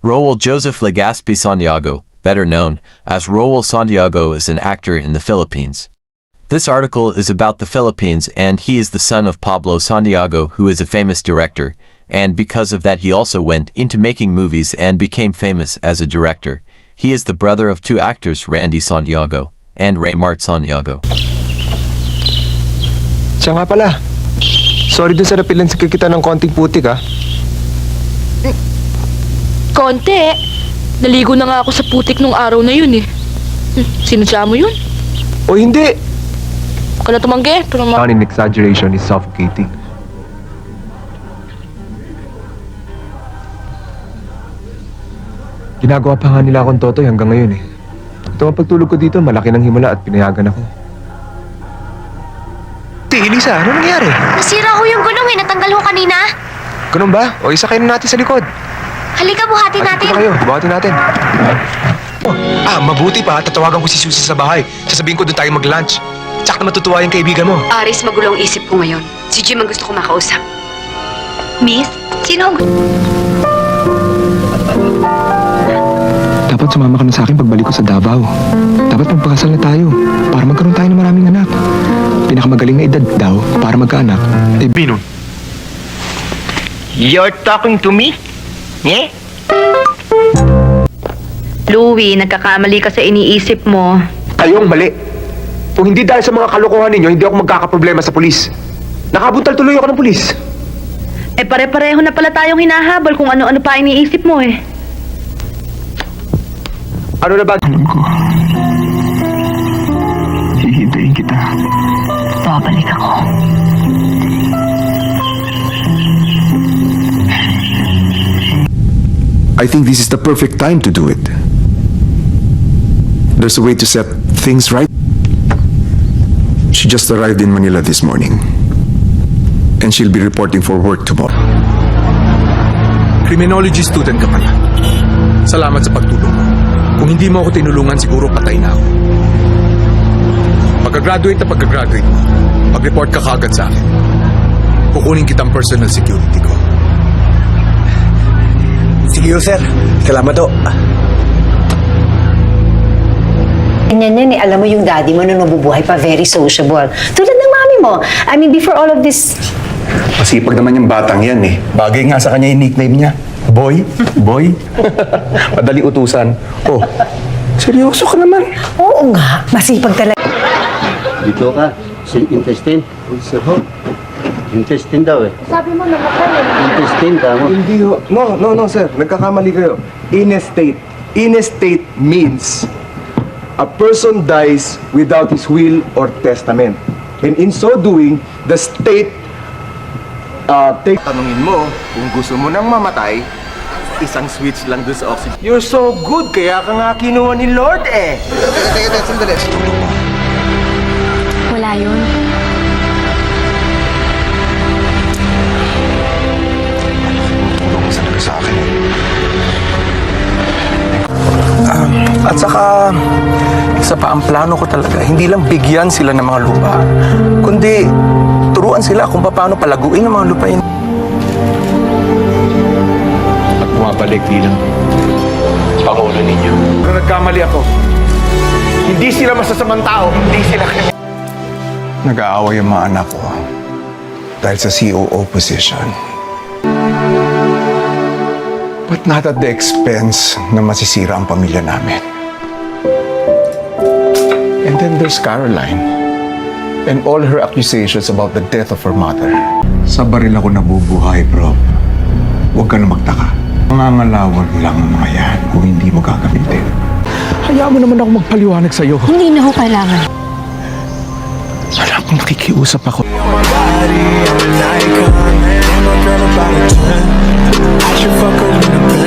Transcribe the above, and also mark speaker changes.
Speaker 1: Roel Joseph Legazpi Santiago, better known as Roel Santiago, is an actor in the Philippines. This article is about the Philippines, and he is the son of Pablo Santiago, who is a famous director, and because of that he also went into making movies and became famous as a director. He is the brother of two actors, Randy Santiago and Raymart Santiago.
Speaker 2: Siya nga pala. Sorry dun sa napilan sa kita ng konting putik, ha?
Speaker 3: Konti. Naligo na nga ako sa putik nung araw na yun eh. Sinadya mo yun?
Speaker 2: O hindi.
Speaker 3: Ka na tumanggi?
Speaker 2: An exaggeration is suffocating. Ginagawa pa nga nila akong totoy hanggang ngayon eh. Ito ang pagtulog ko dito, malaki ng himala at pinayagan ako. Elisa, ano nangyari?
Speaker 4: Nasira ho yung gulong eh. Natanggal ho kanina.
Speaker 2: Ganun ba? O isakay na natin sa likod.
Speaker 4: Halika, buhatin natin.
Speaker 2: Halika kayo, buhatin natin. Mabuti pa. Tatawagan ko si Susie sa bahay. Sasabihin ko doon tayo mag-lunch. Tsak na matutuwa yung kaibigan mo.
Speaker 5: Aris, magulong isip ko ngayon. Si Jim ang gusto ko makausap.
Speaker 4: Miss, sino ang...
Speaker 2: Dapat sumama ka na sa akin pagbalik ko sa Davao. Dapat magpakasal na tayo para magkaroon tayo ng maraming anak. Pinakamagaling na edad daw para magkaanak. Binon.
Speaker 6: You're talking to me? Yeah?
Speaker 5: Louie, nagkakamali ka sa iniisip mo.
Speaker 2: Kayong mali. Kung hindi dahil sa mga kalokohan ninyo, hindi ako magkakaproblema sa pulis. Nakabuntal tuloy ako ng pulis.
Speaker 5: Eh pare-pareho na pala tayong hinahabol kung ano-ano pa iniisip mo eh.
Speaker 2: Ano na ba? Alam ko. Hihintayin kita.
Speaker 5: Babalik ako.
Speaker 7: I think this is the perfect time to do it. There's a way to set things right. She just arrived in Manila this morning, and she'll be reporting for work tomorrow.
Speaker 8: Criminology student ka pala. Salamat sa pagtulong mo. Kung hindi mo ako tinulungan, siguro patay na ako. Pagka-graduate mo, mag-report ka kaagad sa akin. Kukunin kitang personal security ko.
Speaker 6: Sige ho, sir. Salamat ho.
Speaker 9: Ganyan yan eh. Alam mo yung daddy mo nung nabubuhay pa, very sociable. Tulad ng mami mo. I mean, before all of this...
Speaker 7: Masipag naman yung batang yan eh.
Speaker 6: Bagay nga sa kanya yung nickname niya. Boy? Boy?
Speaker 2: Madali utusan. Oh, seryoso ka naman.
Speaker 9: Oo nga, masipag talaga.
Speaker 10: Dito ka, sa intestine.
Speaker 2: Sir, ho?
Speaker 10: Intestine daw eh.
Speaker 9: Sabi mo namatay
Speaker 10: Intestine ka mo.
Speaker 2: Hindi ho. No, sir. Nagkakamali kayo. Inestate. Inestate means a person dies without his will or testament. And in so doing, the state tanungin mo, kung gusto mo nang mamatay, isang switch lang doon sa oxygen. You're so good, kaya ka nga kinuha ni Lord eh. Teka, sandali.
Speaker 4: Wala yun.
Speaker 2: Tulong mo talaga sa akin. At saka, isa pa ang plano ko talaga, hindi lang bigyan sila ng mga lupa, kundi turuan sila kung paano palaguin ang mga lupain.
Speaker 8: At bumabalik bilang pangulo ninyo.
Speaker 2: Pero nagkamali ako. Hindi sila masasamang tao, hindi sila nag-aaway ang mga anak ko dahil sa COO position. But not at the expense na masisira ang pamilya namin. And then there's Caroline and all her accusations about the death of her mother. Sa baril ako nabubuhay, bro. Huwag ka na magtaka. Mangangalawag lang ang mga yan kung hindi mo gagamitin. Hayaan mo naman ako magpaliwanag sa'yo.
Speaker 4: Hindi na ho kailangan.
Speaker 2: Alam kong nakikiusap ako.
Speaker 11: I should fuck her in the bed.